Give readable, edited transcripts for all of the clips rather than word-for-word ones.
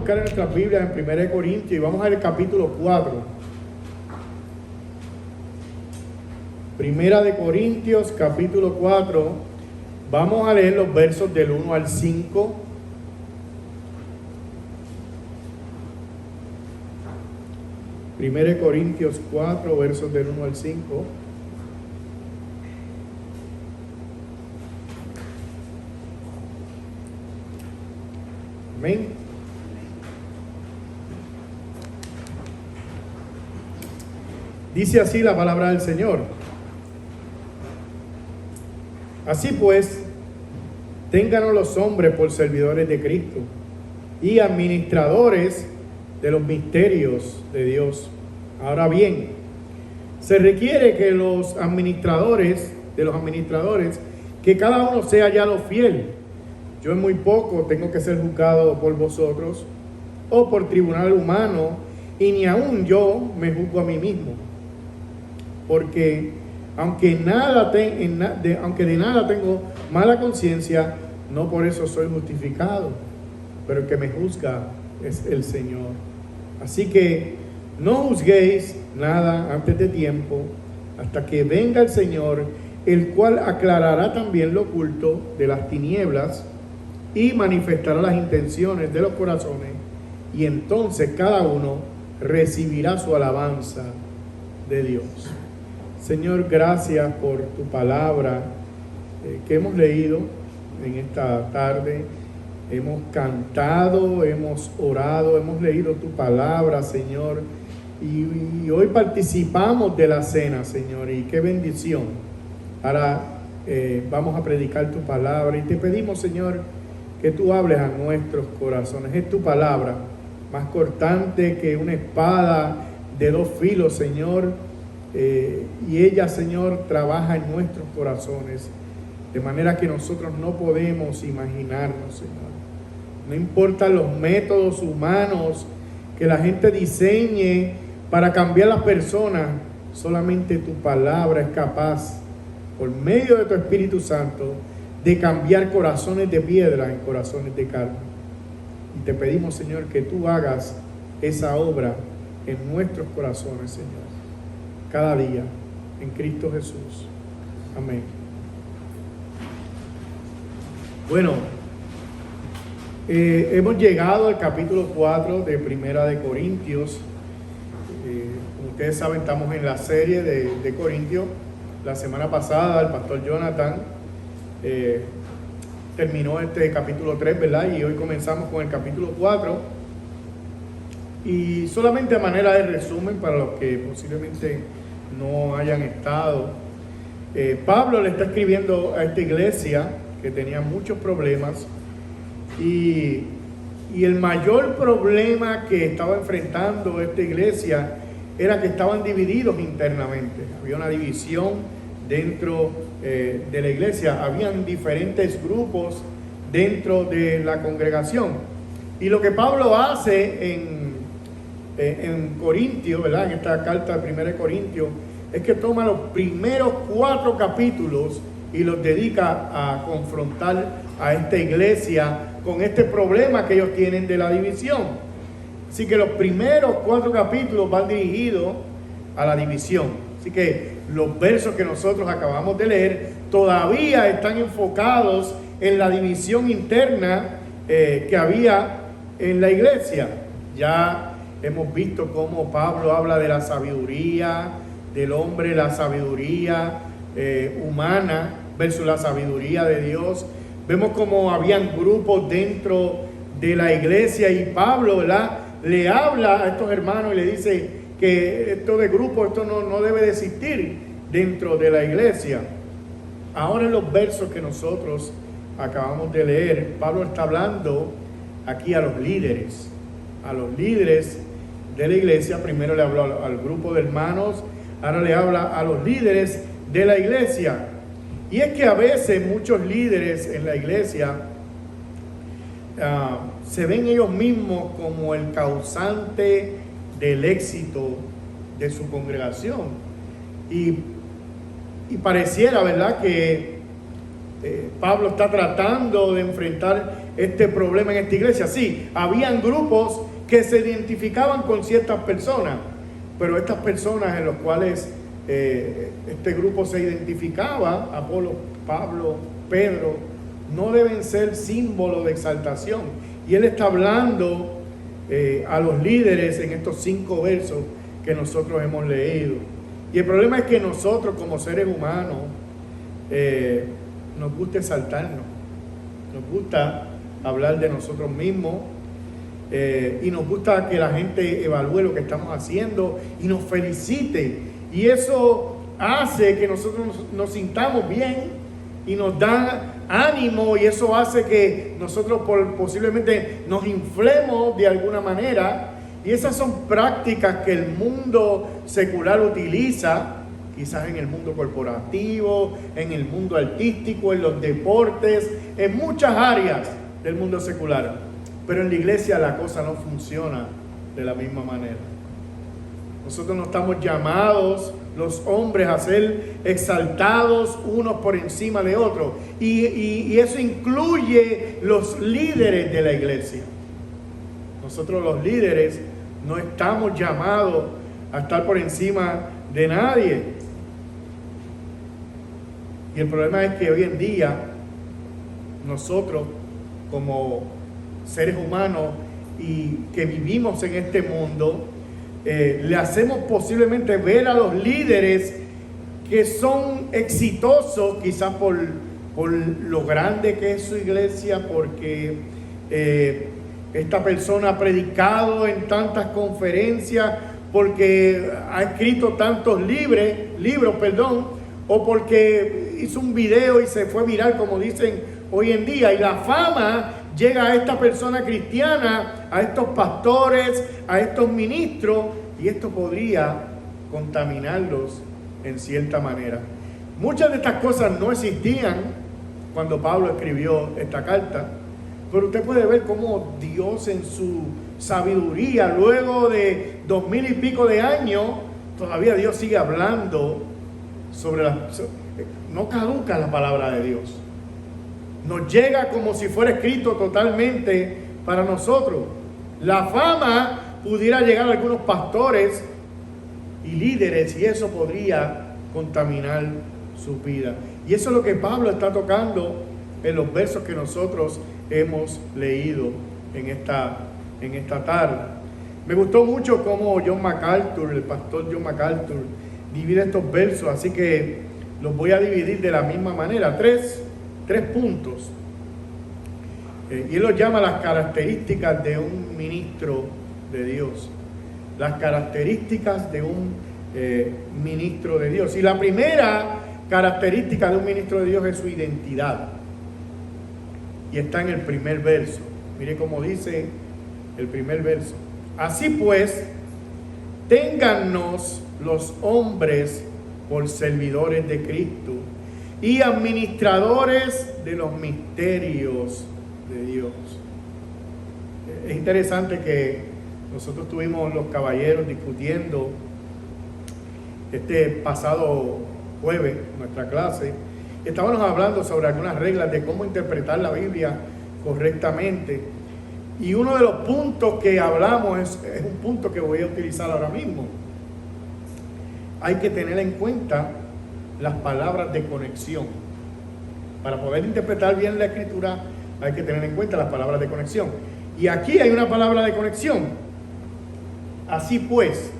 buscar en nuestras Biblias en 1 Corintios y vamos a ver el capítulo 4. Primera de Corintios, capítulo 4. Vamos a leer los versos del 1 al 5. Primera de Corintios 4, versos del 1 al 5. Amén. Dice así la palabra del Señor. Así pues, ténganos los hombres por servidores de Cristo y administradores de los misterios de Dios. Ahora bien, se requiere que los administradores, que cada uno sea hallado fiel. Yo en muy poco tengo que ser juzgado por vosotros o por tribunal humano, y ni aun yo me juzgo a mí mismo. Porque aunque de nada tengo mala conciencia, no por eso soy justificado, pero el que me juzga es el Señor. Así que no juzguéis nada antes de tiempo, hasta que venga el Señor, el cual aclarará también lo oculto de las tinieblas y manifestará las intenciones de los corazones, y entonces cada uno recibirá su alabanza de Dios. Señor, gracias por tu palabra que hemos leído en esta tarde. Hemos cantado, hemos orado, hemos leído tu palabra, Señor. Y hoy participamos de la cena, Señor. Y qué bendición. Ahora vamos a predicar tu palabra. Y te pedimos, Señor, que tú hables a nuestros corazones. Es tu palabra, más cortante que una espada de dos filos, Señor. Y ella, Señor, trabaja en nuestros corazones, de manera que nosotros no podemos imaginarnos, Señor. No importan los métodos humanos que la gente diseñe para cambiar a las personas, solamente tu palabra es capaz, por medio de tu Espíritu Santo, de cambiar corazones de piedra en corazones de carne. Y te pedimos, Señor, que tú hagas esa obra en nuestros corazones, Señor, cada día, en Cristo Jesús. Amén. Bueno, hemos llegado al capítulo 4 de Primera de Corintios. Como ustedes saben, estamos en la serie de Corintios. La semana pasada el pastor Jonathan terminó este capítulo 3, ¿verdad? Y hoy comenzamos con el capítulo 4. Y solamente a manera de resumen, para los que posiblemente no hayan estado, Pablo le está escribiendo a esta iglesia que tenía muchos problemas, y el mayor problema que estaba enfrentando esta iglesia era que estaban divididos internamente. Había una división dentro de la iglesia, habían diferentes grupos dentro de la congregación. Y lo que Pablo hace en Corintios, ¿verdad?, en esta carta de 1 Corintios, es que toma los primeros 4 capítulos y los dedica a confrontar a esta iglesia con este problema que ellos tienen de la división. Así que los primeros 4 capítulos van dirigidos a la división. Así que los versos que nosotros acabamos de leer todavía están enfocados en la división interna que había en la iglesia. Ya hemos visto cómo Pablo habla de la sabiduría del hombre, la sabiduría humana versus la sabiduría de Dios. Vemos cómo habían grupos dentro de la iglesia, y Pablo, ¿verdad?, le habla a estos hermanos y le dice que esto de grupo, esto no debe de existir dentro de la iglesia. Ahora, en los versos que nosotros acabamos de leer, Pablo está hablando aquí a los líderes de la iglesia. Primero le habló al grupo de hermanos, ahora le habla a los líderes de la iglesia. Y es que a veces muchos líderes en la iglesia se ven ellos mismos como el causante del éxito de su congregación. Y pareciera, ¿verdad?, que Pablo está tratando de enfrentar este problema en esta iglesia. Sí, habían grupos que se identificaban con ciertas personas, pero estas personas en los cuales este grupo se identificaba, Apolo, Pablo, Pedro, no deben ser símbolo de exaltación. Y él está hablando a los líderes en estos 5 versos que nosotros hemos leído. Y el problema es que nosotros como seres humanos nos gusta exaltarnos, nos gusta hablar de nosotros mismos, y nos gusta que la gente evalúe lo que estamos haciendo y nos felicite, y eso hace que nosotros nos sintamos bien y nos da ánimo, y eso hace que nosotros posiblemente nos inflemos de alguna manera. Y esas son prácticas que el mundo secular utiliza, quizás en el mundo corporativo, en el mundo artístico, en los deportes, en muchas áreas del mundo secular. Pero en la iglesia la cosa no funciona de la misma manera. Nosotros no estamos llamados, los hombres, a ser exaltados unos por encima de otros. Y eso incluye los líderes de la iglesia. Nosotros los líderes no estamos llamados a estar por encima de nadie. Y el problema es que hoy en día nosotros como seres humanos y que vivimos en este mundo, le hacemos posiblemente ver a los líderes que son exitosos, quizás por lo grande que es su iglesia, porque esta persona ha predicado en tantas conferencias, porque ha escrito tantos libros, o porque hizo un video y se fue viral, como dicen hoy en día, y la fama llega a esta persona cristiana, a estos pastores, a estos ministros, y esto podría contaminarlos en cierta manera. Muchas de estas cosas no existían cuando Pablo escribió esta carta, pero usted puede ver cómo Dios en su sabiduría, luego de 2000 y pico de años, todavía Dios sigue hablando no caduca la palabra de Dios. Nos llega como si fuera escrito totalmente para nosotros. La fama pudiera llegar a algunos pastores y líderes, y eso podría contaminar su vida. Y eso es lo que Pablo está tocando en los versos que nosotros hemos leído en esta tarde. Me gustó mucho cómo el pastor John MacArthur, divide estos versos, así que los voy a dividir de la misma manera, tres puntos. Y él los llama las características de un ministro de Dios. Las características de un ministro de Dios. Y la primera característica de un ministro de Dios es su identidad. Y está en el primer verso. Mire cómo dice el primer verso. Así pues, téngannos los hombres por servidores de Cristo y administradores de los misterios de Dios. Es interesante que nosotros tuvimos los caballeros discutiendo este pasado jueves en nuestra clase. Estábamos hablando sobre algunas reglas de cómo interpretar la Biblia correctamente. Y uno de los puntos que hablamos es un punto que voy a utilizar ahora mismo. Hay que tener en cuenta las palabras de conexión. Para poder interpretar bien la Escritura, hay que tener en cuenta las palabras de conexión. Y aquí hay una palabra de conexión. Así pues,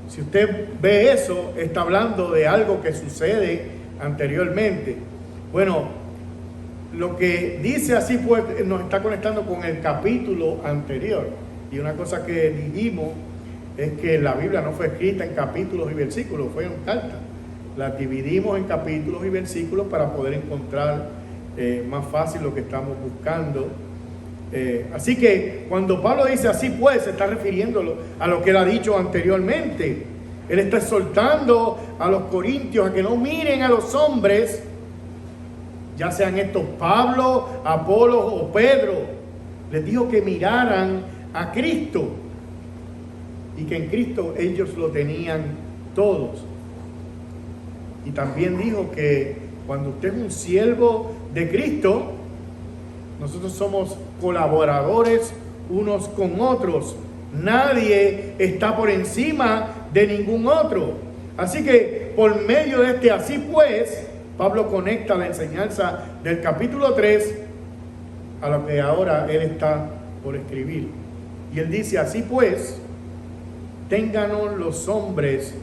si usted ve eso, está hablando de algo que sucede anteriormente. Bueno, lo que dice así pues nos está conectando con el capítulo anterior. Y una cosa que dijimos es que la Biblia no fue escrita en capítulos y versículos, fue en cartas. Las dividimos en capítulos y versículos para poder encontrar más fácil lo que estamos buscando. Así que cuando Pablo dice así pues, se está refiriendo a lo que él ha dicho anteriormente. Él está exhortando a los corintios a que no miren a los hombres, ya sean estos Pablo, Apolo o Pedro. Les dijo que miraran a Cristo y que en Cristo ellos lo tenían todos. Y también dijo que cuando usted es un siervo de Cristo, Nosotros somos colaboradores unos con otros. Nadie está por encima de ningún otro. Así que por medio de este así pues, Pablo conecta la enseñanza del capítulo 3 a lo que ahora él está por escribir. Y él dice, así pues, ténganos los hombres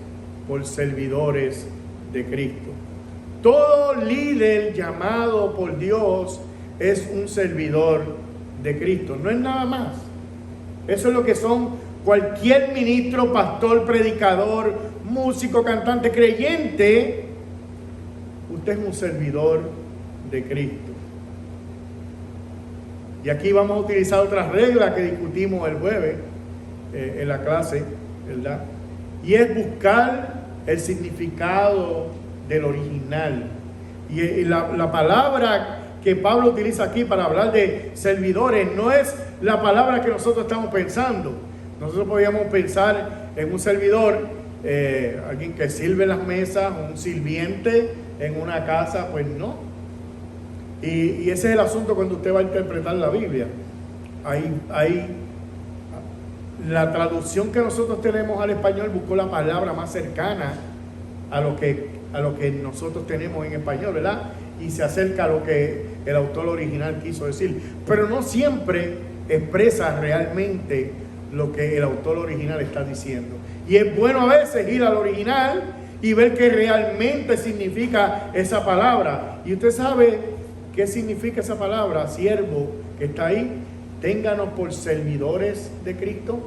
por servidores de Cristo. Todo líder llamado por Dios es un servidor de Cristo, no es nada más. Eso es lo que son cualquier ministro, pastor, predicador, músico, cantante, creyente. Usted es un servidor de Cristo. Y aquí vamos a utilizar otras reglas que discutimos el jueves en la clase, ¿verdad? Y es buscar el significado del original. Y la palabra que Pablo utiliza aquí para hablar de servidores no es la palabra que nosotros estamos pensando. Nosotros podríamos pensar en un servidor, alguien que sirve las mesas, un sirviente en una casa, pues no. Y ese es el asunto cuando usted va a interpretar la Biblia. Hay la traducción que nosotros tenemos al español buscó la palabra más cercana a lo que nosotros tenemos en español, ¿verdad? Y se acerca a lo que el autor original quiso decir. Pero no siempre expresa realmente lo que el autor original está diciendo. Y es bueno a veces ir al original y ver qué realmente significa esa palabra. Y usted sabe qué significa esa palabra, siervo, que está ahí. Ténganos por servidores de Cristo.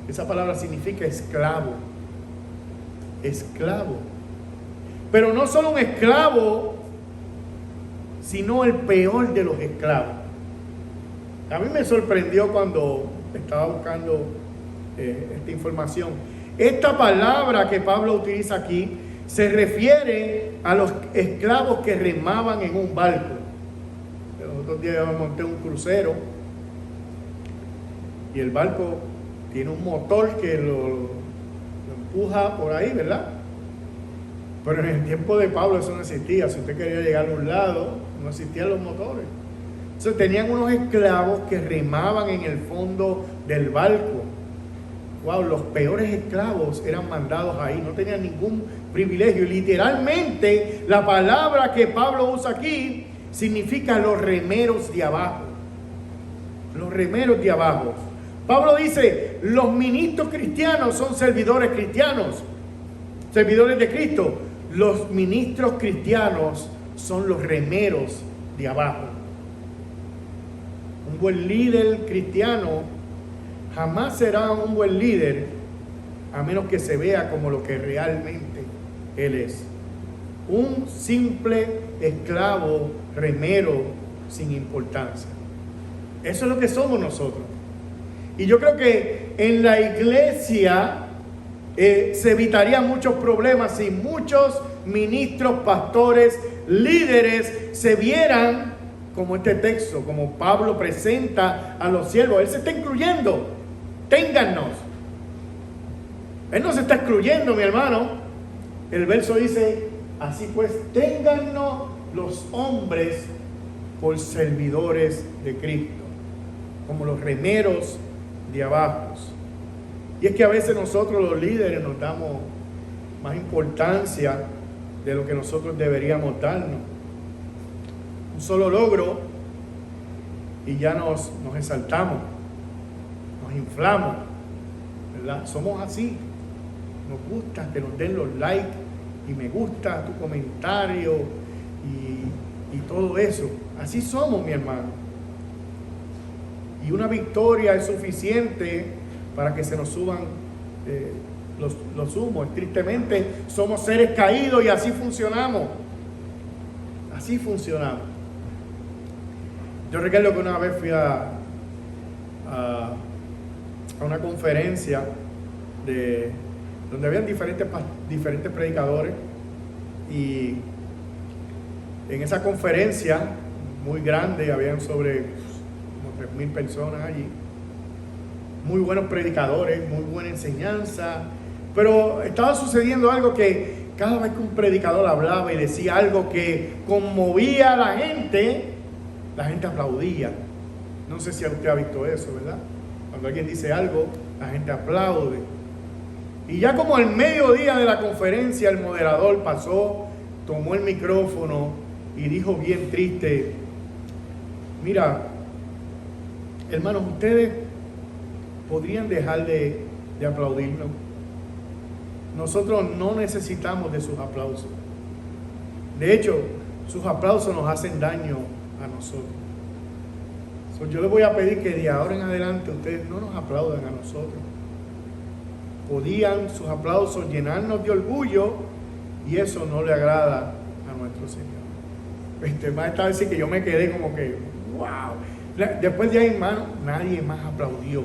Esa palabra significa esclavo. Esclavo. Pero no solo un esclavo, sino el peor de los esclavos. A mí me sorprendió cuando estaba buscando esta información. Esta palabra que Pablo utiliza aquí se refiere a los esclavos que remaban en un barco. Los otros días yo monté un crucero y el barco tiene un motor que lo empuja por ahí, ¿verdad? Pero en el tiempo de Pablo eso no existía. Si usted quería llegar a un lado, no existían los motores. Entonces tenían unos esclavos que remaban en el fondo del barco. Wow, los peores esclavos eran mandados ahí, no tenían ningún privilegio. Y literalmente la palabra que Pablo usa aquí significa los remeros de abajo. Los remeros de abajo. Pablo dice, los ministros cristianos son servidores cristianos, servidores de Cristo. Los ministros cristianos son los remeros de abajo. Un buen líder cristiano jamás será un buen líder a menos que se vea como lo que realmente él es. Un simple esclavo remero sin importancia. Eso es lo que somos nosotros. Y yo creo que en la iglesia se evitarían muchos problemas si muchos ministros, pastores, líderes se vieran como este texto, como Pablo presenta a los siervos. Él se está incluyendo. Téngannos. Él no se está excluyendo, mi hermano. El verso dice, así pues, téngannos los hombres por servidores de Cristo, como los remeros de abajo. Y es que a veces nosotros los líderes nos damos más importancia de lo que nosotros deberíamos darnos. Un solo logro y ya nos exaltamos, nos inflamos, ¿verdad? Somos así. Nos gusta que nos den los likes y me gusta tu comentario y todo eso. Así somos, mi hermano. Y una victoria es suficiente para que se nos suban los humos. Tristemente somos seres caídos y así funcionamos. Así funcionamos. Yo recuerdo que una vez fui a una conferencia donde habían diferentes predicadores, y en esa conferencia muy grande habían sobre como 3,000 personas allí. Muy buenos predicadores, muy buena enseñanza, pero estaba sucediendo algo que cada vez que un predicador hablaba y decía algo que conmovía a la gente, la gente aplaudía. No sé si usted ha visto eso, ¿verdad? Cuando alguien dice algo, la gente aplaude. Y ya como al mediodía de la conferencia, el moderador pasó, tomó el micrófono y dijo bien triste: mira, hermanos, ustedes podrían dejar de aplaudirnos. Nosotros no necesitamos de sus aplausos. De hecho, sus aplausos nos hacen daño a nosotros. Yo les voy a pedir que de ahora en adelante ustedes no nos aplaudan a nosotros. Podían sus aplausos llenarnos de orgullo y eso no le agrada a nuestro Señor. Más esta vez sí que yo me quedé como que, wow. Después de ahí, hermano, nadie más aplaudió.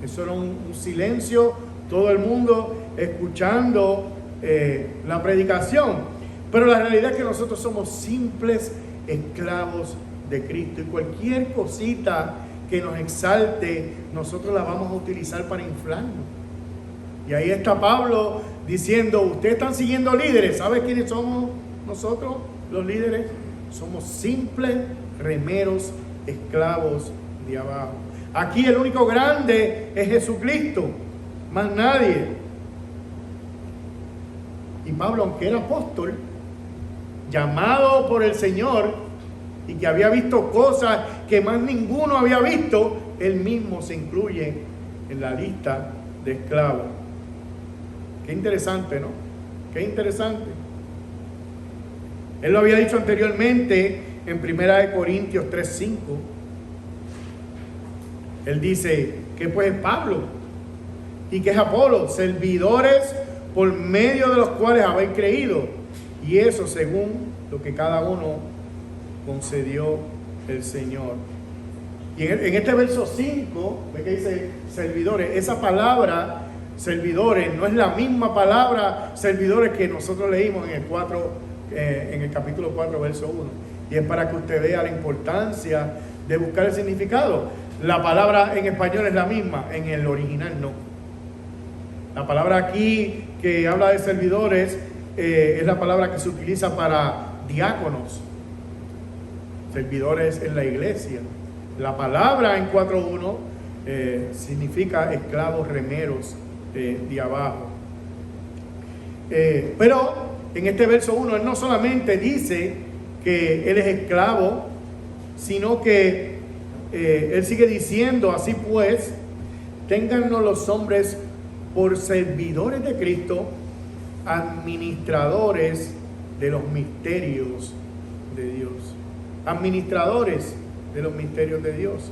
Eso era un silencio, todo el mundo escuchando la predicación. Pero la realidad es que nosotros somos simples esclavos de Cristo, y cualquier cosita que nos exalte, nosotros la vamos a utilizar para inflarnos. Y ahí está Pablo diciendo: ustedes están siguiendo líderes. ¿Sabe quiénes somos nosotros, los líderes? Somos simples remeros, esclavos de abajo. Aquí el único grande es Jesucristo, más nadie. Y Pablo, aunque era apóstol, llamado por el Señor, y que había visto cosas que más ninguno había visto, él mismo se incluye en la lista de esclavos. Qué interesante, ¿no? Qué interesante. Él lo había dicho anteriormente en 1 Corintios 3:5. Él dice: ¿qué pues es Pablo? ¿Y qué es Apolo? Servidores por medio de los cuales habéis creído, y eso según lo que cada uno concedió el Señor. Y en este verso 5, ¿ve que dice servidores? Esa palabra servidores no es la misma palabra servidores que nosotros leímos en el capítulo 4, verso 1. Y es para que usted vea la importancia de buscar el significado. La palabra en español es la misma, en el original no. La palabra aquí que habla de servidores es la palabra que se utiliza para diáconos, servidores en la iglesia. La palabra en 4.1 significa esclavos remeros de abajo. Pero en este verso 1 él no solamente dice que él es esclavo, sino que él sigue diciendo: así pues, téngannos los hombres por servidores de Cristo, administradores de los misterios de Dios. Administradores de los misterios de Dios.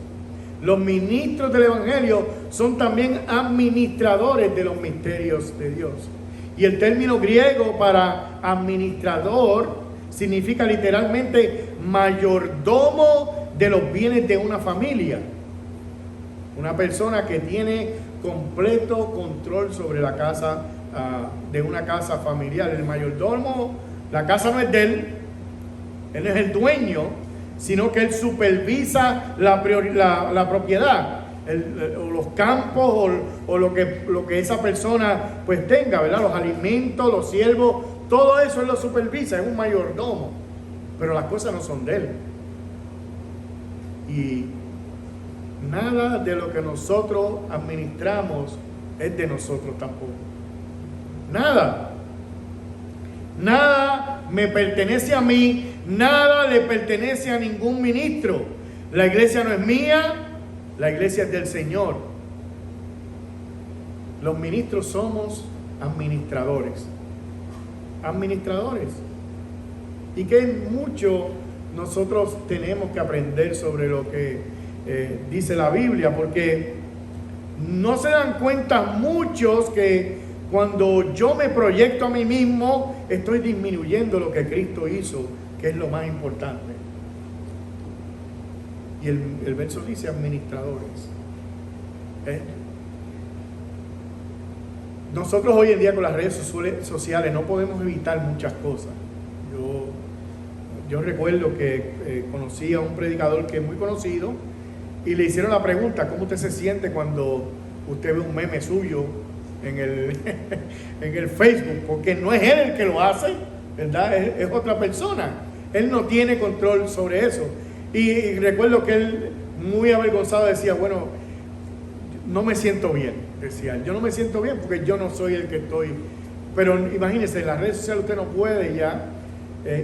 Los ministros del Evangelio son también administradores de los misterios de Dios. Y el término griego para administrador significa literalmente mayordomo de los bienes de una familia. Una persona que tiene completo control sobre la casa de una casa familiar. El mayordomo, la casa no es de él, él es el dueño, sino que él supervisa la propiedad, o los campos, o lo que esa persona pues tenga, ¿verdad? Los alimentos, los siervos, todo eso él lo supervisa, es un mayordomo, pero las cosas no son de él. Y nada de lo que nosotros administramos es de nosotros tampoco. Nada me pertenece a mí, nada le pertenece a ningún ministro. La iglesia no es mía, la iglesia es del Señor. Los ministros somos administradores. Administradores. Y que mucho nosotros tenemos que aprender sobre lo que dice la Biblia, porque no se dan cuenta muchos que cuando yo me proyecto a mí mismo, estoy disminuyendo lo que Cristo hizo, que es lo más importante. Y el verso dice administradores. Nosotros hoy en día con las redes sociales no podemos evitar muchas cosas. Yo recuerdo que conocí a un predicador que es muy conocido y le hicieron la pregunta: ¿cómo usted se siente cuando usted ve un meme suyo en el Facebook? Porque no es él el que lo hace, ¿verdad? Es otra persona. Él no tiene control sobre eso. Y recuerdo que él, muy avergonzado, decía, bueno, no me siento bien, decía, yo no me siento bien porque yo no soy el que estoy. Pero imagínense, en las redes sociales usted no puede ya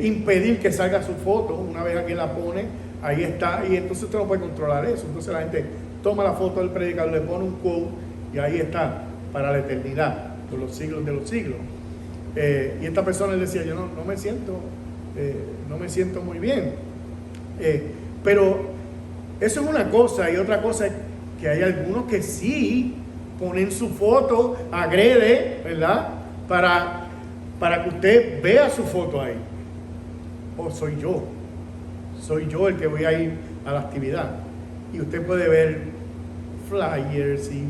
impedir que salga su foto. Una vez alguien la pone, ahí está, y entonces usted no puede controlar eso. Entonces la gente toma la foto del predicador, le pone un quote y ahí está, para la eternidad, por los siglos de los siglos. Y esta persona le decía, yo no me siento muy bien. Pero eso es una cosa, y otra cosa es que hay algunos que sí ponen su foto, agrede, ¿verdad? Para que usted vea su foto ahí. O soy yo el que voy a ir a la actividad. Y usted puede ver flyers y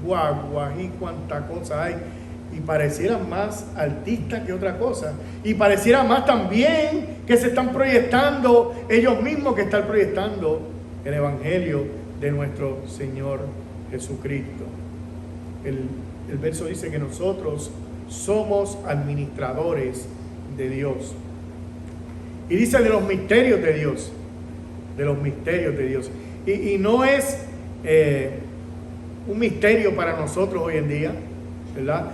guaguas y cuánta cosa hay. Y pareciera más artistas que otra cosa. Y pareciera más también que se están proyectando ellos mismos, que están proyectando el Evangelio de nuestro Señor Jesucristo. El verso dice que nosotros somos administradores de Dios. Y dice de los misterios de Dios. De los misterios de Dios. Y no es un misterio para nosotros hoy en día, ¿verdad?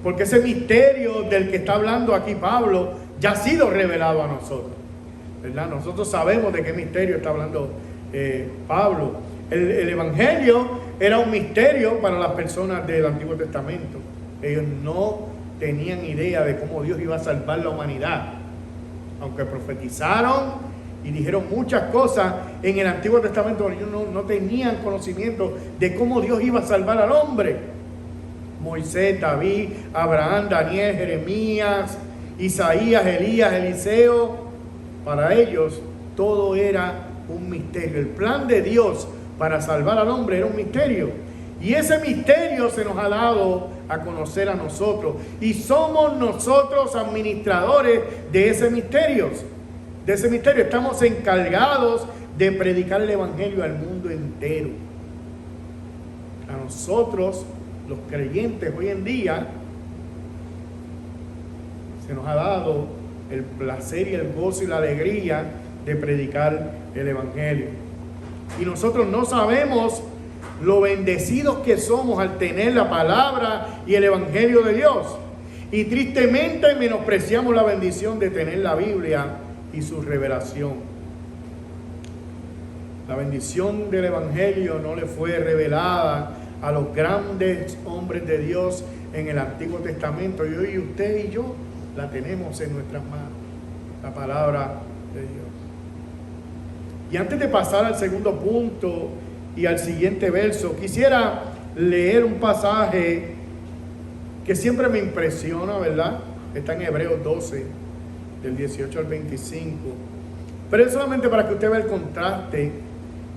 Porque ese misterio del que está hablando aquí Pablo ya ha sido revelado a nosotros, ¿verdad? Nosotros sabemos de qué misterio está hablando Pablo. El Evangelio era un misterio para las personas del Antiguo Testamento. Ellos no tenían idea de cómo Dios iba a salvar la humanidad, aunque profetizaron y dijeron muchas cosas en el Antiguo Testamento. Ellos no tenían conocimiento de cómo Dios iba a salvar al hombre. Moisés, David, Abraham, Daniel, Jeremías, Isaías, Elías, Eliseo, para ellos todo era un misterio. El plan de Dios para salvar al hombre era un misterio. Y ese misterio se nos ha dado a conocer a nosotros. Y somos nosotros administradores de ese misterio. De ese misterio. Estamos encargados de predicar el Evangelio al mundo entero. A nosotros, los creyentes hoy en día, se nos ha dado el placer y el gozo y la alegría de predicar el Evangelio. Y nosotros no sabemos lo bendecidos que somos al tener la palabra y el Evangelio de Dios. Y tristemente menospreciamos la bendición de tener la Biblia y su revelación. La bendición del Evangelio no le fue revelada a los grandes hombres de Dios en el Antiguo Testamento. Y hoy usted y yo la tenemos en nuestras manos, la palabra de Dios. Y antes de pasar al segundo punto y al siguiente verso, quisiera leer un pasaje que siempre me impresiona, ¿verdad? Está en Hebreos 12, del 18 al 25. Pero es solamente para que usted vea el contraste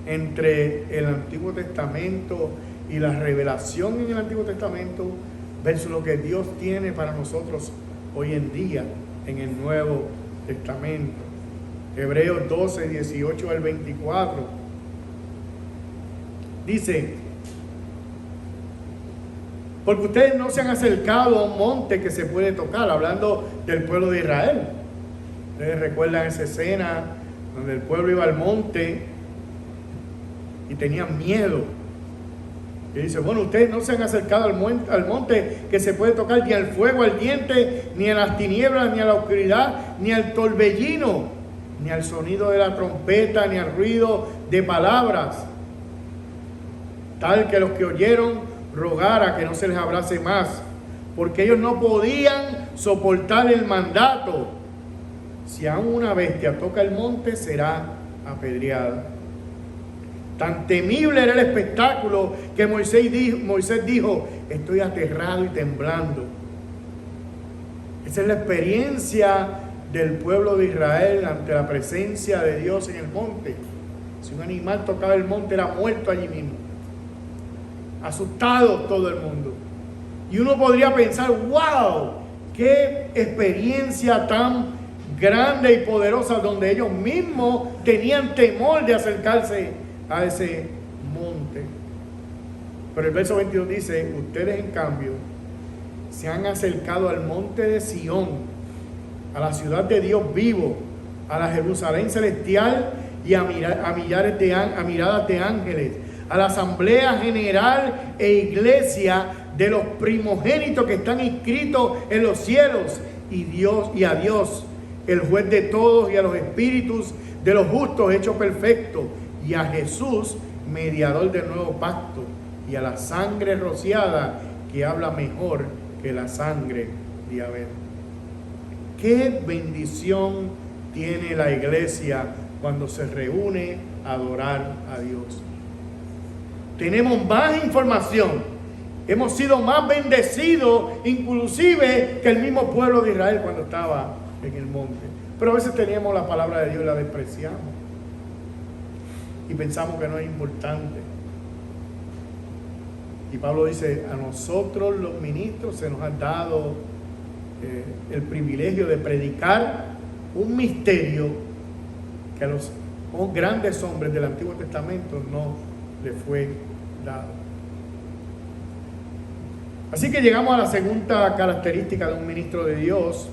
entre el Antiguo Testamento y la revelación en el Antiguo Testamento versus lo que Dios tiene para nosotros hoy en día en el Nuevo Testamento. Hebreos 12, 18 al 24. Dice: porque ustedes no se han acercado a un monte que se puede tocar, hablando del pueblo de Israel. Ustedes recuerdan esa escena donde el pueblo iba al monte y tenían miedo. Y dice, bueno, ustedes no se han acercado al monte que se puede tocar, ni al fuego ardiente, ni a las tinieblas, ni a la oscuridad, ni al torbellino, ni al sonido de la trompeta, ni al ruido de palabras, tal que los que oyeron rogara que no se les abrase más, porque ellos no podían soportar el mandato. Si aún una bestia toca el monte, será apedreada. Tan temible era el espectáculo que Moisés dijo, estoy aterrado y temblando. Esa es la experiencia del pueblo de Israel ante la presencia de Dios en el monte. Si un animal tocaba el monte, era muerto allí mismo. Asustado todo el mundo. Y uno podría pensar, wow, qué experiencia tan grande y poderosa, donde ellos mismos tenían temor de acercarse a ese monte. Pero el verso 22 dice, ustedes en cambio se han acercado al monte de Sión, a la ciudad de Dios vivo, a la Jerusalén celestial y a miradas de ángeles, a la asamblea general e iglesia de los primogénitos que están inscritos en los cielos, y a Dios, el juez de todos, y a los espíritus de los justos hechos perfectos, y a Jesús, mediador del nuevo pacto, y a la sangre rociada que habla mejor que la sangre de Abel. Qué bendición tiene la iglesia cuando se reúne a adorar a Dios. Tenemos más información. Hemos sido más bendecidos, inclusive que el mismo pueblo de Israel cuando estaba en el monte. Pero a veces teníamos la palabra de Dios y la despreciamos. Y pensamos que no es importante. Y Pablo dice, a nosotros los ministros se nos ha dado el privilegio de predicar un misterio que a los grandes hombres del Antiguo Testamento no le fue dado. Así que llegamos a la segunda característica de un ministro de Dios,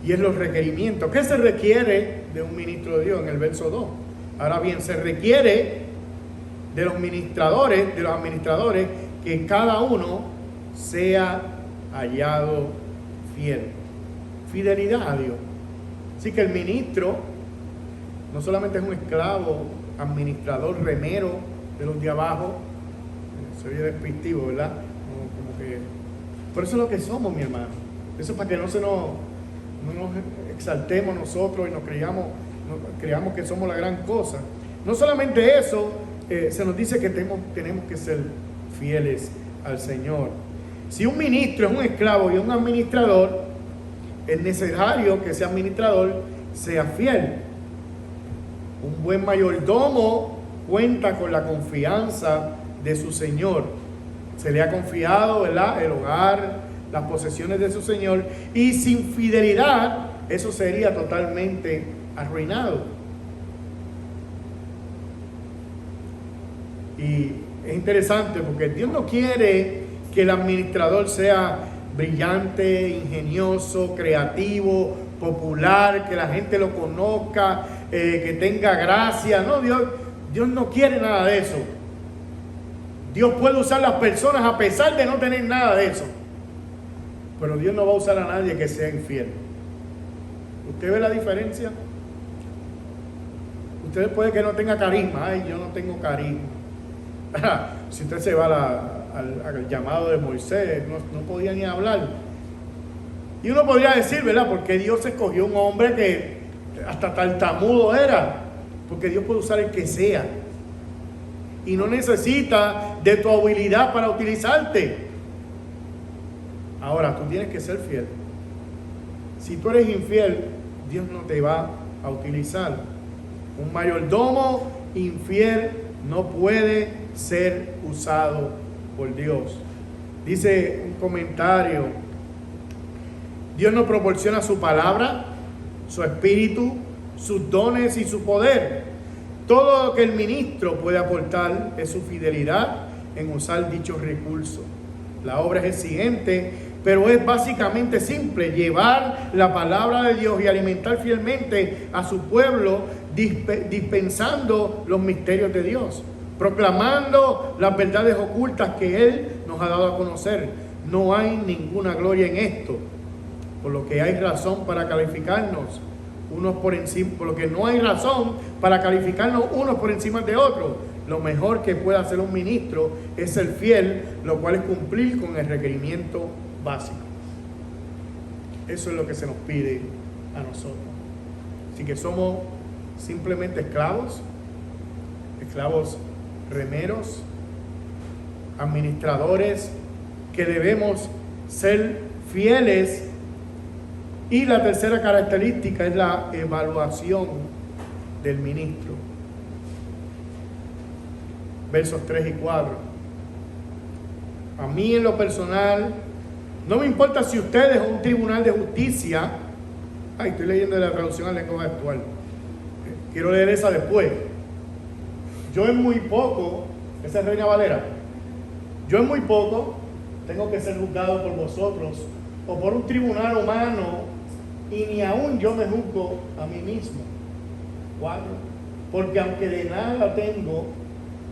y es los requerimientos. ¿Qué se requiere de un ministro de Dios en el verso 2? Ahora bien, se requiere de los administradores, que cada uno sea hallado fiel. Fidelidad a Dios. Así que el ministro no solamente es un esclavo, administrador, remero de los de abajo. Se oye despectivo, ¿verdad? Como que... Por eso es lo que somos, mi hermano. Eso es para que no nos exaltemos nosotros y nos creamos que somos la gran cosa. No solamente eso, se nos dice que tenemos que ser fieles al Señor. Si un ministro es un esclavo y un administrador, es necesario que ese administrador sea fiel. Un buen mayordomo cuenta con la confianza de su Señor. Se le ha confiado, ¿verdad?, el hogar, las posesiones de su Señor, y sin fidelidad eso sería totalmente arruinado. Y es interesante porque Dios no quiere que el administrador sea brillante, ingenioso, creativo, popular, que la gente lo conozca, que tenga gracia. No, Dios no quiere nada de eso. Dios puede usar las personas a pesar de no tener nada de eso. Pero Dios no va a usar a nadie que sea infiel. ¿Usted ve la diferencia? Usted puede que no tenga carisma. Ay, yo no tengo carisma. Si usted se va al llamado de Moisés, no podía ni hablar. Y uno podría decir, ¿verdad?, porque Dios escogió un hombre que hasta tartamudo era. Porque Dios puede usar el que sea. Y no necesita de tu habilidad para utilizarte. Ahora, tú tienes que ser fiel. Si tú eres infiel, Dios no te va a utilizar. Un mayordomo infiel no puede ser usado por Dios. Dice un comentario: Dios nos proporciona su palabra, su espíritu, sus dones y su poder. Todo lo que el ministro puede aportar es su fidelidad en usar dichos recursos. La obra es exigente, pero es básicamente simple: llevar la palabra de Dios y alimentar fielmente a su pueblo, dispensando los misterios de Dios, proclamando las verdades ocultas que Él nos ha dado a conocer. No hay ninguna gloria en esto, por lo que hay razón para calificarnos unos por encima, por lo que no hay razón para calificarnos unos por encima de otros. Lo mejor que puede hacer un ministro es ser fiel, lo cual es cumplir con el requerimiento básico. Eso es lo que se nos pide a nosotros. Así que somos simplemente esclavos remeros, administradores, que debemos ser fieles. Y la tercera característica es la evaluación del ministro. Versos 3 y 4. A mí, en lo personal, no me importa si usted es un tribunal de justicia. Ay, estoy leyendo de la traducción al lenguaje actual. Quiero leer esa después. Yo en muy poco, esa es Reina Valera. Yo en muy poco tengo que ser juzgado por vosotros o por un tribunal humano y ni aún yo me juzgo a mí mismo. 4. Porque aunque de nada tengo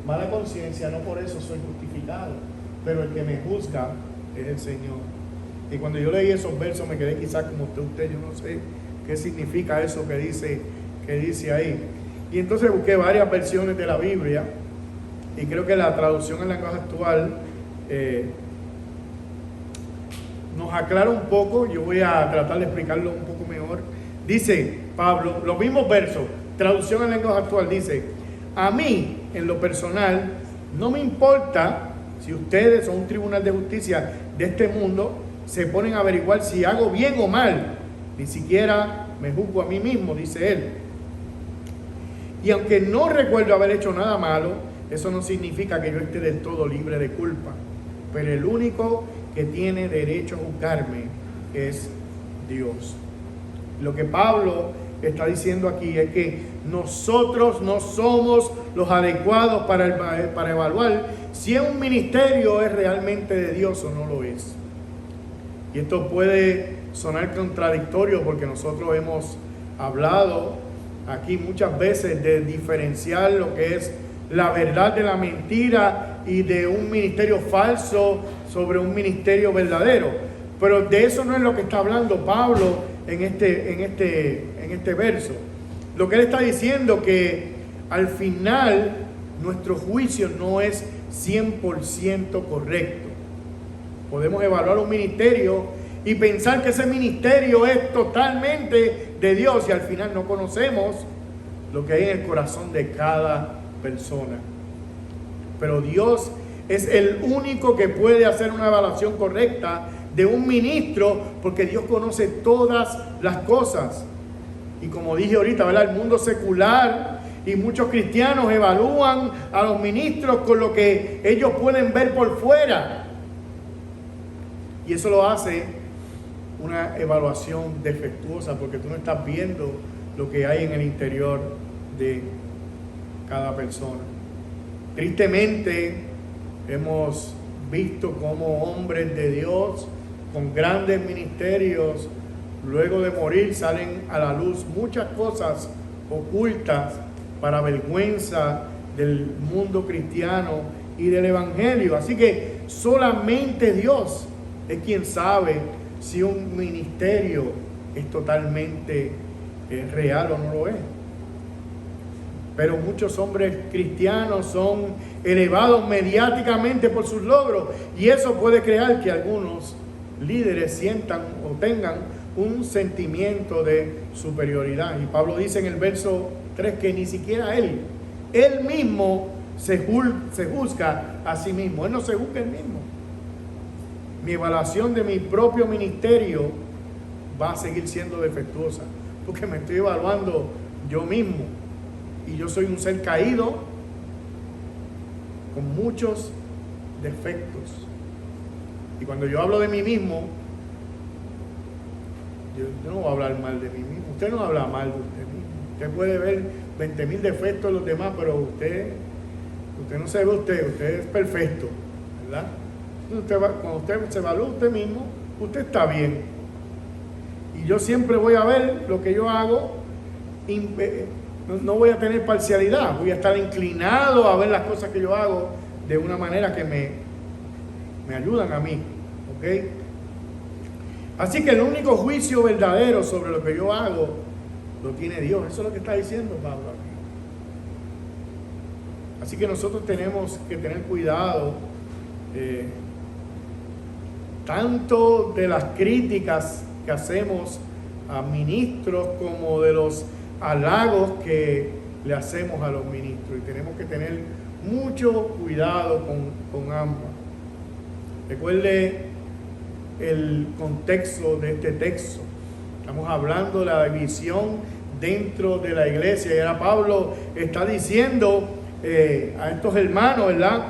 mala conciencia, no por eso soy justificado, pero el que me juzga es el Señor. Y cuando yo leí esos versos me quedé quizás como usted, yo no sé qué significa eso que dice ahí. Y entonces busqué varias versiones de la Biblia y creo que la traducción en lenguaje actual nos aclara un poco. Yo voy a tratar de explicarlo un poco mejor. Dice Pablo, los mismos versos, traducción en lenguaje actual, dice: a mí, en lo personal, no me importa si ustedes o un tribunal de justicia de este mundo se ponen a averiguar si hago bien o mal. Ni siquiera me juzgo a mí mismo, dice él. Y aunque no recuerdo haber hecho nada malo, eso no significa que yo esté del todo libre de culpa. Pero el único que tiene derecho a juzgarme es Dios. Lo que Pablo está diciendo aquí es que nosotros no somos los adecuados para evaluar si un ministerio es realmente de Dios o no lo es. Y esto puede sonar contradictorio porque nosotros hemos hablado aquí muchas veces de diferenciar lo que es la verdad de la mentira y de un ministerio falso sobre un ministerio verdadero. Pero de eso no es lo que está hablando Pablo en este verso. Lo que él está diciendo que al final nuestro juicio no es 100% correcto. Podemos evaluar un ministerio y pensar que ese ministerio es totalmente de Dios y al final no conocemos lo que hay en el corazón de cada persona. Pero Dios es el único que puede hacer una evaluación correcta de un ministro, porque Dios conoce todas las cosas. Y como dije ahorita, ¿verdad? El mundo secular y muchos cristianos evalúan a los ministros con lo que ellos pueden ver por fuera. Y eso lo hace una evaluación defectuosa, porque tú no estás viendo lo que hay en el interior de cada persona. Tristemente, hemos visto cómo hombres de Dios con grandes ministerios, luego de morir, salen a la luz muchas cosas ocultas para vergüenza del mundo cristiano y del evangelio. Así que solamente Dios es quien sabe si un ministerio es totalmente real o no lo es. Pero muchos hombres cristianos son elevados mediáticamente por sus logros, y eso puede crear que algunos líderes sientan o tengan un sentimiento de superioridad. Y Pablo dice en el verso 3 que ni siquiera él mismo se juzga a sí mismo. Él no se juzga él mismo. Mi evaluación de mi propio ministerio va a seguir siendo defectuosa, porque me estoy evaluando yo mismo. Y yo soy un ser caído con muchos defectos. Y cuando yo hablo de mí mismo, yo no voy a hablar mal de mí mismo. Usted no habla mal de usted mismo. Usted puede ver 20,000 defectos en los demás, pero usted no se ve usted es perfecto, ¿verdad? Cuando usted se evalúa usted mismo, usted está bien. Y yo siempre voy a ver lo que yo hago. No voy a tener parcialidad, voy a estar inclinado a ver las cosas que yo hago de una manera que me ayudan a mí, ¿ok? Así que el único juicio verdadero sobre lo que yo hago lo tiene Dios. Eso es lo que está diciendo Pablo aquí. Así que nosotros tenemos que tener cuidado tanto de las críticas que hacemos a ministros como de los halagos que le hacemos a los ministros, y tenemos que tener mucho cuidado con ambas. Recuerde el contexto de este texto. Estamos hablando de la división dentro de la iglesia, y ahora Pablo está diciendo a estos hermanos, ¿verdad?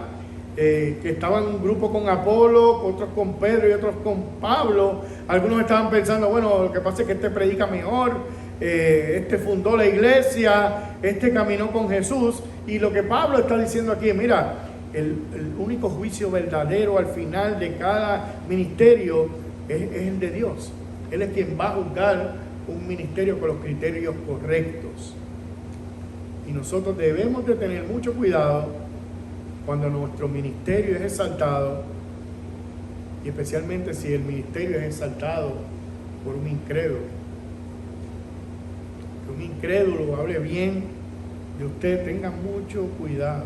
Que estaban en un grupo con Apolo, otros con Pedro y otros con Pablo. Algunos estaban pensando, bueno, lo que pasa es que este predica mejor, este fundó la iglesia, este caminó con Jesús. Y lo que Pablo está diciendo aquí es, mira, el único juicio verdadero al final de cada ministerio es el de Dios. Él es quien va a juzgar un ministerio con los criterios correctos. Y nosotros debemos de tener mucho cuidado cuando nuestro ministerio es exaltado, y especialmente si el ministerio es exaltado por un incrédulo. Que un incrédulo hable bien de usted, tenga mucho cuidado.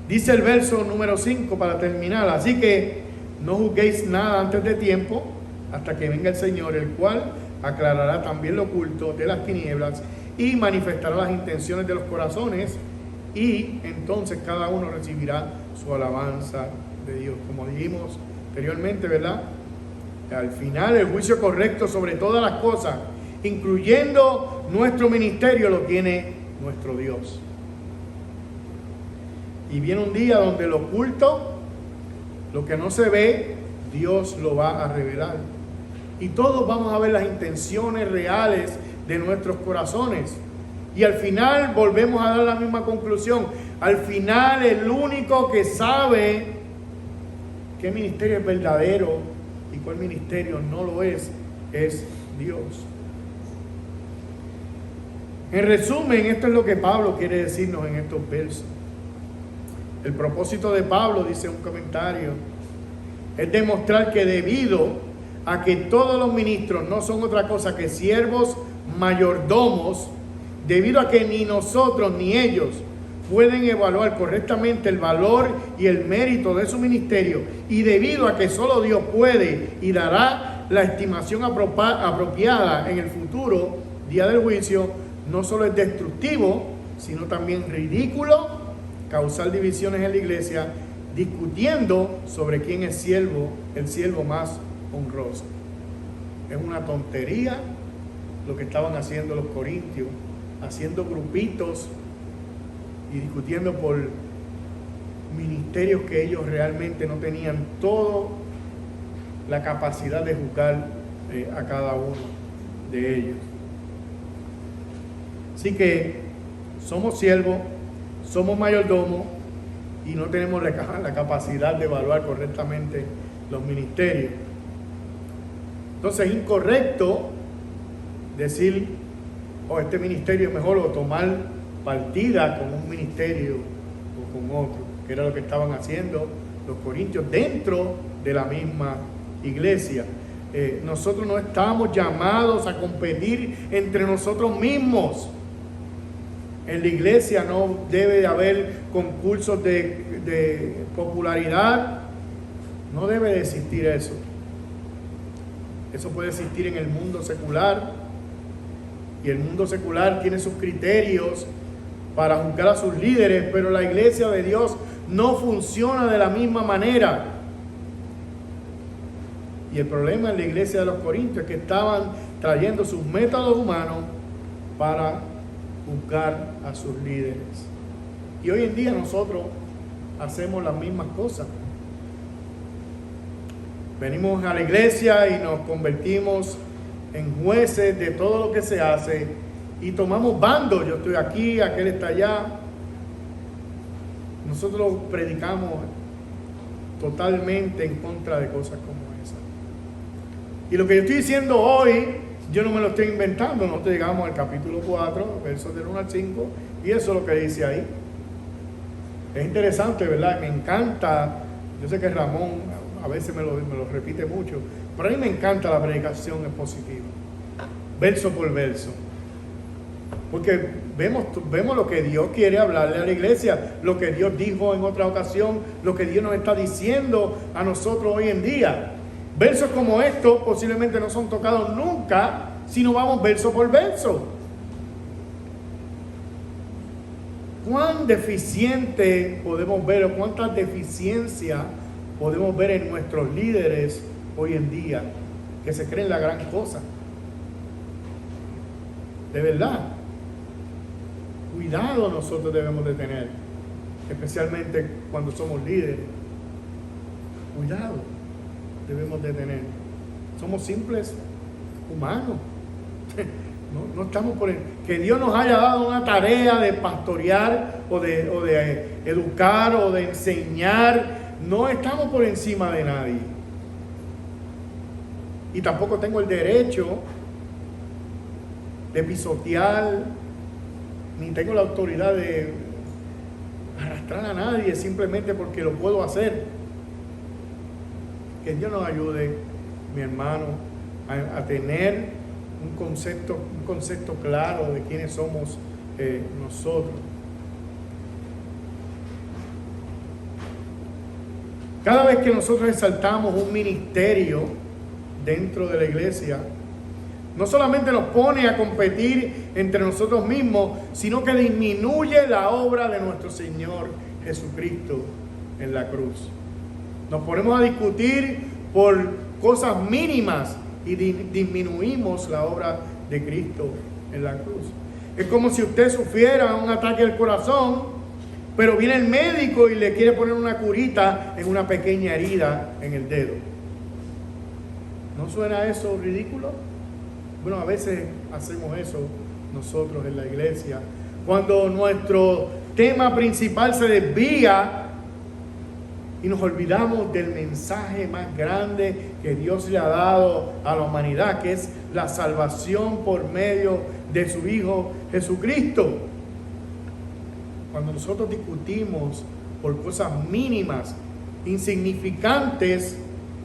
Dice el verso número 5 para terminar: así que no juzguéis nada antes de tiempo, hasta que venga el Señor, el cual aclarará también lo oculto de las tinieblas y manifestará las intenciones de los corazones, y entonces cada uno recibirá su alabanza de Dios. Como dijimos anteriormente, ¿verdad? Al final el juicio correcto sobre todas las cosas, incluyendo nuestro ministerio, lo tiene nuestro Dios. Y viene un día donde lo oculto, lo que no se ve, Dios lo va a revelar. Y todos vamos a ver las intenciones reales de nuestros corazones. Y al final volvemos a dar la misma conclusión. Al final el único que sabe qué ministerio es verdadero y cuál ministerio no lo es Dios. En resumen, esto es lo que Pablo quiere decirnos en estos versos. El propósito de Pablo, dice un comentario, es demostrar que debido a que todos los ministros no son otra cosa que siervos mayordomos, debido a que ni nosotros ni ellos pueden evaluar correctamente el valor y el mérito de su ministerio, y debido a que solo Dios puede y dará la estimación apropiada en el futuro día del juicio, no solo es destructivo, sino también ridículo causar divisiones en la iglesia, discutiendo sobre quién es el siervo más honroso. Es una tontería lo que estaban haciendo los corintios, haciendo grupitos y discutiendo por ministerios que ellos realmente no tenían toda la capacidad de juzgar a cada uno de ellos. Así que somos siervos, somos mayordomos y no tenemos la capacidad de evaluar correctamente los ministerios. Entonces es incorrecto decir, este ministerio es mejor, o tomar partida con un ministerio o con otro, que era lo que estaban haciendo los corintios dentro de la misma iglesia. Nosotros no estamos llamados a competir entre nosotros mismos. En la iglesia no debe de haber concursos de popularidad, no debe de existir eso. Eso puede existir en el mundo secular, y el mundo secular tiene sus criterios para juzgar a sus líderes, pero la iglesia de Dios no funciona de la misma manera. Y el problema en la iglesia de los corintios es que estaban trayendo sus métodos humanos para juzgar a sus líderes. Y hoy en día nosotros hacemos las mismas cosas. Venimos a la iglesia y nos convertimos en jueces de todo lo que se hace y tomamos bandos. Yo estoy aquí, aquel está allá. Nosotros predicamos totalmente en contra de cosas como esas. Y lo que yo estoy diciendo hoy, yo no me lo estoy inventando. Nosotros llegamos al capítulo 4, versos del 1 al 5, y eso es lo que dice ahí. Es interesante, ¿verdad? Me encanta. Yo sé que Ramón a veces me lo repite mucho, pero a mí me encanta la predicación expositiva, verso por verso, porque vemos lo que Dios quiere hablarle a la iglesia, lo que Dios dijo en otra ocasión, lo que Dios nos está diciendo a nosotros hoy en día. Versos como estos posiblemente no son tocados nunca si no vamos verso por verso. ¿Cuán deficiente podemos ver, o cuántas deficiencias podemos ver en nuestros líderes hoy en día, que se creen la gran cosa? De verdad, cuidado nosotros debemos de tener, especialmente cuando somos líderes. Cuidado debemos de tener. Somos simples humanos. No estamos por que Dios nos haya dado una tarea de pastorear o de educar o de enseñar. No estamos por encima de nadie. Y tampoco tengo el derecho de pisotear, ni tengo la autoridad de arrastrar a nadie simplemente porque lo puedo hacer. Que Dios nos ayude, mi hermano, a tener un concepto claro de quiénes somos nosotros. Cada vez que nosotros exaltamos un ministerio dentro de la iglesia, no solamente nos pone a competir entre nosotros mismos, sino que disminuye la obra de nuestro Señor Jesucristo en la cruz. Nos ponemos a discutir por cosas mínimas y disminuimos la obra de Cristo en la cruz. Es como si usted sufriera un ataque al corazón, pero viene el médico y le quiere poner una curita en una pequeña herida en el dedo. ¿No suena eso ridículo? Bueno, a veces hacemos eso nosotros en la iglesia. Cuando nuestro tema principal se desvía y nos olvidamos del mensaje más grande que Dios le ha dado a la humanidad, que es la salvación por medio de su Hijo Jesucristo. Cuando nosotros discutimos por cosas mínimas, insignificantes,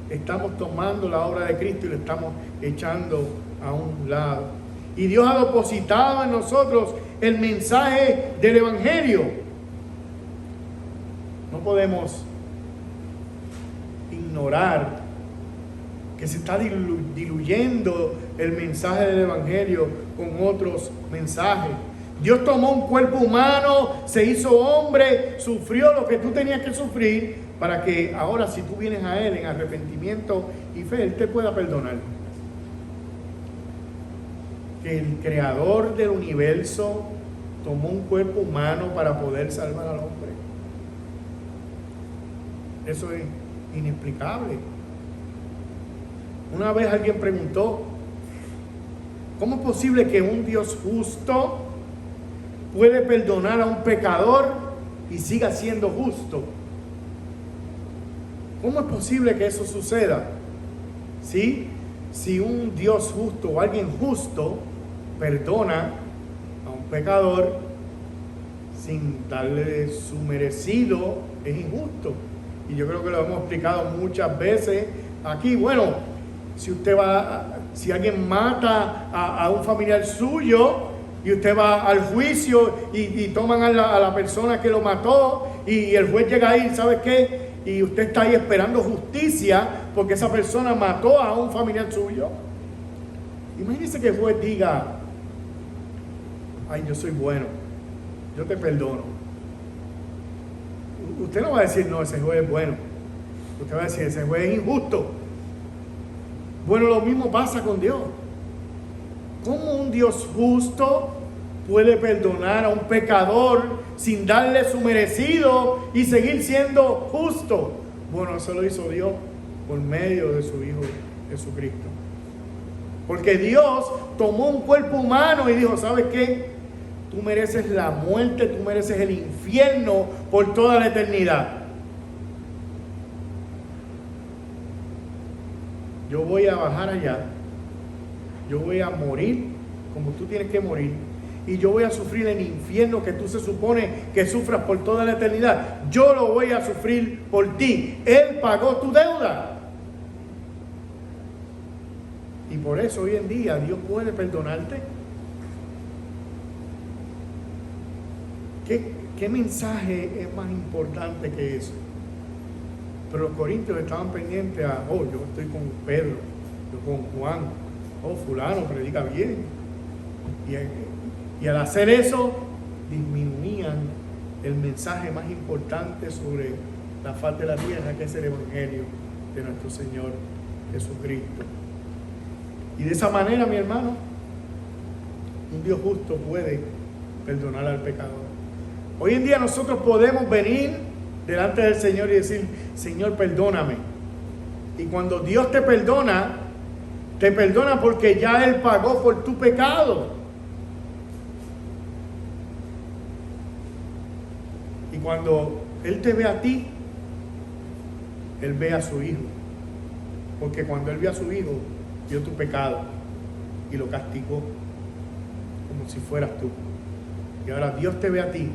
estamos tomando la obra de Cristo y la estamos echando a un lado. Y Dios ha depositado en nosotros el mensaje del Evangelio. No podemos ignorar que se está diluyendo el mensaje del Evangelio con otros mensajes. Dios tomó un cuerpo humano, se hizo hombre, sufrió lo que tú tenías que sufrir para que ahora, si tú vienes a Él en arrepentimiento y fe, Él te pueda perdonar. Que el creador del universo tomó un cuerpo humano para poder salvar al hombre. Eso es inexplicable. Una vez alguien preguntó, ¿cómo es posible que un Dios justo puede perdonar a un pecador y siga siendo justo? ¿Cómo es posible que eso suceda? ¿Sí? Si un Dios justo o alguien justo perdona a un pecador sin darle su merecido, es injusto. Y yo creo que lo hemos explicado muchas veces aquí. Bueno, si alguien mata a un familiar suyo y usted va al juicio y toman a la persona que lo mató y el juez llega ahí, ¿sabe qué? Y usted está ahí esperando justicia porque esa persona mató a un familiar suyo. Imagínese que el juez diga, ay, yo soy bueno, yo te perdono. Usted no va a decir, no, ese juez es bueno. Usted va a decir, ese juez es injusto. Bueno, lo mismo pasa con Dios. ¿Cómo un Dios justo puede perdonar a un pecador sin darle su merecido y seguir siendo justo? Bueno, eso lo hizo Dios por medio de su Hijo Jesucristo. Porque Dios tomó un cuerpo humano y dijo, ¿sabes qué? Tú mereces la muerte, tú mereces el infierno por toda la eternidad. Yo voy a bajar allá, yo voy a morir como tú tienes que morir, y yo voy a sufrir el infierno que tú se supone que sufras por toda la eternidad. Yo lo voy a sufrir por ti. Él pagó tu deuda. Y por eso hoy en día Dios puede perdonarte. ¿Qué mensaje es más importante que eso? Pero los corintios estaban pendientes a, oh, yo estoy con Pedro, yo con Juan, oh, fulano predica bien. Y al hacer eso, disminuían el mensaje más importante sobre la faz de la tierra, que es el Evangelio de nuestro Señor Jesucristo. Y de esa manera, mi hermano, un Dios justo puede perdonar al pecador. Hoy en día nosotros podemos venir delante del Señor y decir, Señor, perdóname. Y cuando Dios te perdona porque ya Él pagó por tu pecado. Y cuando Él te ve a ti, Él ve a su Hijo. Porque cuando Él vio a su Hijo, vio tu pecado y lo castigó. como si fueras tú. Y ahora Dios te ve a ti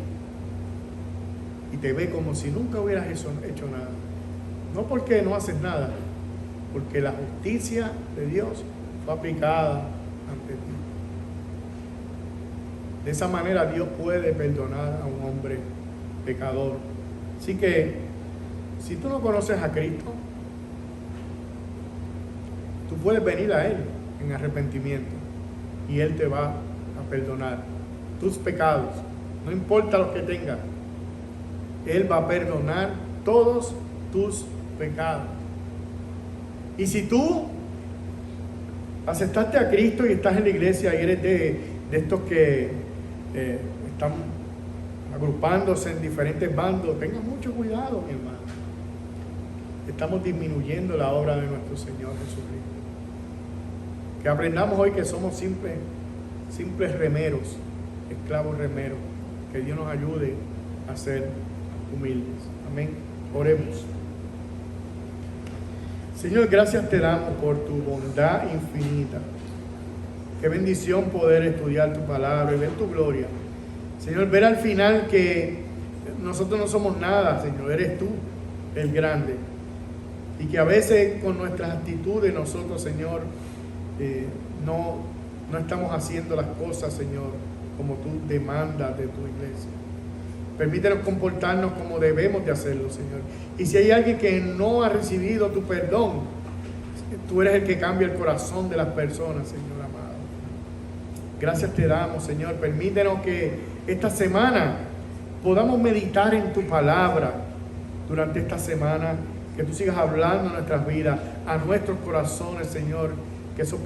y te ve como si nunca hubieras hecho nada. No porque no haces nada, porque la justicia de Dios fue aplicada ante ti. De esa manera Dios puede perdonar a un hombre pecador. Así que, si tú no conoces a Cristo, tú puedes venir a Él en arrepentimiento y Él te va a perdonar tus pecados, no importa los que tengas. Él va a perdonar todos tus pecados. Y si tú aceptaste a Cristo y estás en la iglesia y eres de estos que están agrupándose en diferentes bandos, tengan mucho cuidado, mi hermano. Estamos disminuyendo la obra de nuestro Señor Jesucristo. Que aprendamos hoy que somos simples remeros, esclavos remeros. Que Dios nos ayude a ser humildes. Amén. Oremos. Señor, gracias te damos por tu bondad infinita. Qué bendición poder estudiar tu palabra y ver tu gloria. Señor, ver al final que nosotros no somos nada, Señor, eres tú el grande. Y que a veces con nuestras actitudes nosotros, Señor, no estamos haciendo las cosas, Señor, como tú demandas de tu iglesia. Permítenos comportarnos como debemos de hacerlo, Señor. Y si hay alguien que no ha recibido tu perdón, tú eres el que cambia el corazón de las personas, Señor amado. Gracias te damos, Señor. Permítenos que esta semana podamos meditar en tu palabra durante esta semana. Que tú sigas hablando en nuestras vidas, a nuestros corazones, Señor. Que eso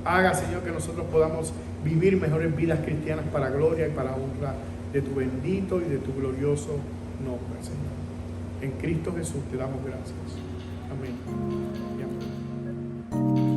haga, Señor, que nosotros podamos vivir mejores vidas cristianas para gloria y para honra de tu bendito y de tu glorioso nombre, Señor. En Cristo Jesús te damos gracias. Amén. Y amén.